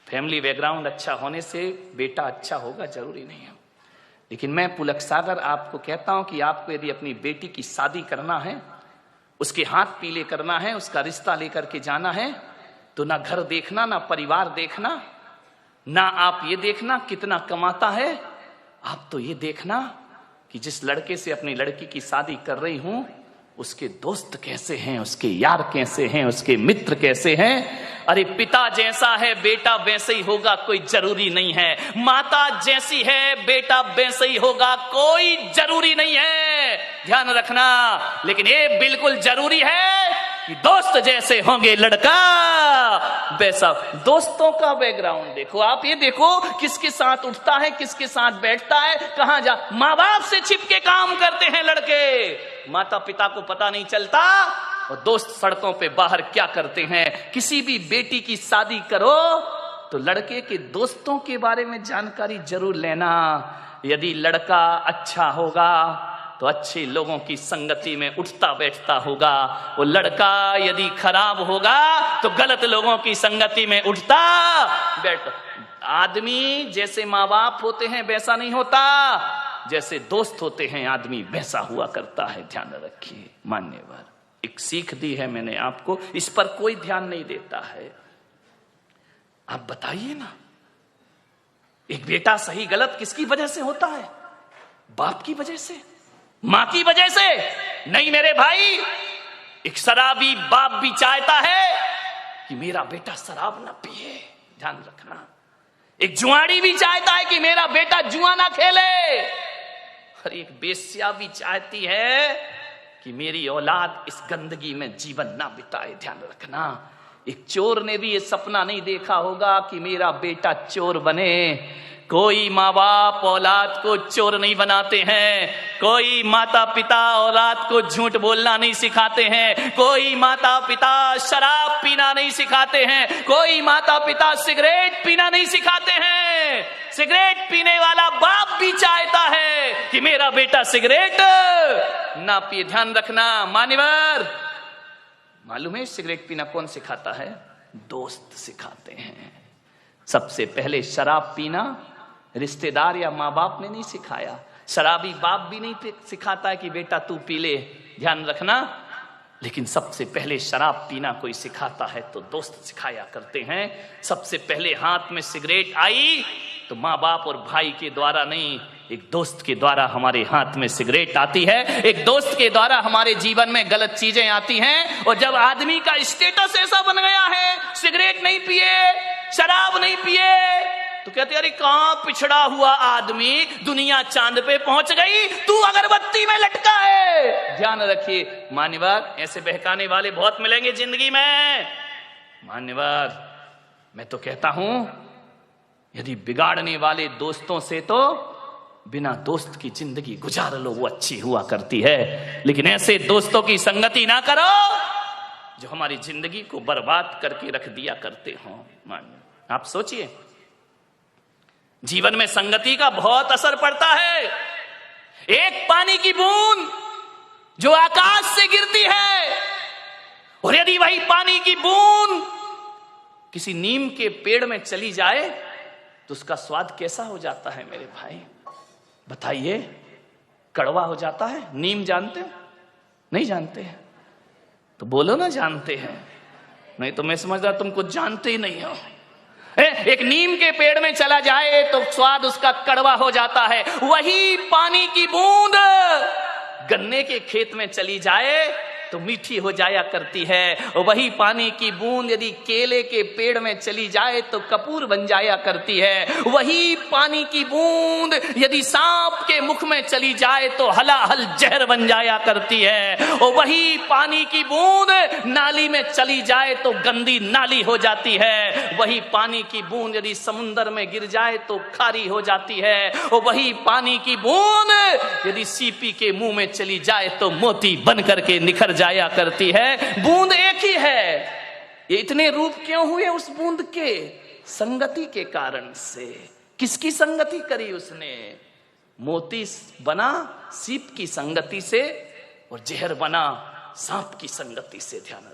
Family background अच्छा होने से बेटा अच्छा होगा जरूरी नहीं है। लेकिन मैं पुलक सागर आपको कहता हूं कि आपको यदि अपनी बेटी की शादी करना है, उसके हाथ पीले करना है, उसका रिश्ता लेकर के जाना है, तो ना घर देखना, ना परिवार देखना, ना आप ये देखना कितना कमाता है, आप तो ये देखना कि जिस लड़के से अपनी लड़की की शादी कर रही हूं उसके दोस्त कैसे हैं, उसके यार कैसे हैं, उसके मित्र कैसे हैं। अरे पिता जैसा है बेटा वैसे ही होगा कोई जरूरी नहीं है, माता जैसी है बेटा वैसे ही होगा कोई जरूरी नहीं है, ध्यान रखना। लेकिन ये बिल्कुल जरूरी है कि दोस्त जैसे होंगे लड़का वैसा। दोस्तों का बैकग्राउंड देखो, आप ये देखो किसके साथ उठता है, किसके साथ बैठता है, कहां जा। माँ बाप से छिपके काम करते हैं लड़के, माता पिता को पता नहीं चलता, और दोस्त सड़कों पे बाहर क्या करते हैं। किसी भी बेटी की शादी करो तो लड़के के दोस्तों के बारे में जानकारी जरूर लेना। यदि लड़का अच्छा होगा तो अच्छे लोगों की संगति में उठता बैठता होगा, वो लड़का यदि खराब होगा तो गलत लोगों की संगति में उठता बैठता। आदमी जैसे माँ बाप होते हैं वैसा नहीं होता, जैसे दोस्त होते हैं आदमी वैसा हुआ करता है, ध्यान रखिए। मान्यवर एक सीख दी है मैंने आपको, इस पर कोई ध्यान नहीं देता है। आप बताइए ना, एक बेटा सही गलत किसकी वजह से होता है? बाप की वजह से, मां की वजह से नहीं मेरे भाई। एक शराबी बाप भी चाहता है कि मेरा बेटा शराब ना पिए, ध्यान रखना। एक जुआड़ी भी चाहता है कि मेरा बेटा जुआ ना खेले, और एक बेश्या भी चाहती है कि मेरी औलाद इस गंदगी में जीवन ना बिताए, ध्यान रखना। एक चोर ने भी ये सपना नहीं देखा होगा कि मेरा बेटा चोर बने। कोई माँ बाप औलाद को चोर नहीं बनाते हैं, कोई माता पिता औलाद को झूठ बोलना नहीं सिखाते हैं, कोई माता पिता शराब पीना नहीं सिखाते हैं, कोई माता पिता सिगरेट पीना नहीं सिखाते हैं। सिगरेट पीने वाला बाप भी चाहता है कि मेरा बेटा सिगरेट ना पिए, ध्यान रखना। मान्यवर मालूम है सिगरेट पीना कौन सिखाता है? दोस्त सिखाते हैं। सबसे पहले शराब पीना रिश्तेदार या माँ बाप ने नहीं सिखाया, शराबी बाप भी नहीं सिखाता है कि बेटा तू पी ले, ध्यान रखना। लेकिन सबसे पहले शराब पीना कोई सिखाता है तो दोस्त सिखाया करते हैं। सबसे पहले हाथ में सिगरेट आई तो माँ बाप और भाई के द्वारा नहीं, एक दोस्त के द्वारा हमारे हाथ में सिगरेट आती है, एक दोस्त के द्वारा हमारे जीवन में गलत चीजें आती हैं। और जब आदमी का स्टेटस ऐसा बन गया है, सिगरेट नहीं पिए, शराब नहीं पिए, तो कहते अरे कहां पिछड़ा हुआ आदमी, दुनिया चांद पे पहुंच गई, तू अगरबत्ती में लटका है। ध्यान रखिए मान्यवर, ऐसे बहकाने वाले बहुत मिलेंगे जिंदगी में। मान्यवर मैं तो कहता हूं यदि बिगाड़ने वाले दोस्तों से तो बिना दोस्त की जिंदगी गुजार लो, वो अच्छी हुआ करती है। लेकिन ऐसे दोस्तों की संगति ना करो जो हमारी जिंदगी को बर्बाद करके रख दिया करते हो। आप सोचिए जीवन में संगति का बहुत असर पड़ता है। एक पानी की बूंद जो आकाश से गिरती है, और यदि वही पानी की बूंद किसी नीम के पेड़ में चली जाए तो उसका स्वाद कैसा हो जाता है मेरे भाई? बताइए, कड़वा हो जाता है। नीम जानते हो? नहीं जानते हैं तो बोलो ना जानते हैं, नहीं तो मैं समझता तुम कुछ जानते ही नहीं हो। एक नीम के पेड़ में चला जाए तो स्वाद उसका कड़वा हो जाता है। वही पानी की बूंद गन्ने के खेत में चली जाए तो मीठी हो जाया करती है। वही पानी की बूंद यदि केले के पेड़ में चली जाए तो कपूर बन जाया करती है। वही पानी की बूंद यदि सांप के मुख में चली जाए तो हलाहल जहर बन जाया करती है। और वही पानी की बूंद नाली में चली जाए तो गंदी नाली हो जाती है। वही पानी की बूंद यदि समुंदर में गिर जाए तो खारी हो जाती है। और वही पानी की बूंद यदि सीपी के मुंह में चली जाए तो मोती बन करके निखर जाया करती है। बूंद एक ही है। ये इतने रूप क्यों हुए उस बूंद के? संगति के कारण से। किसकी संगति करी उसने? मोती बना सीप की संगति से और जहर बना सांप की संगति से। ध्यान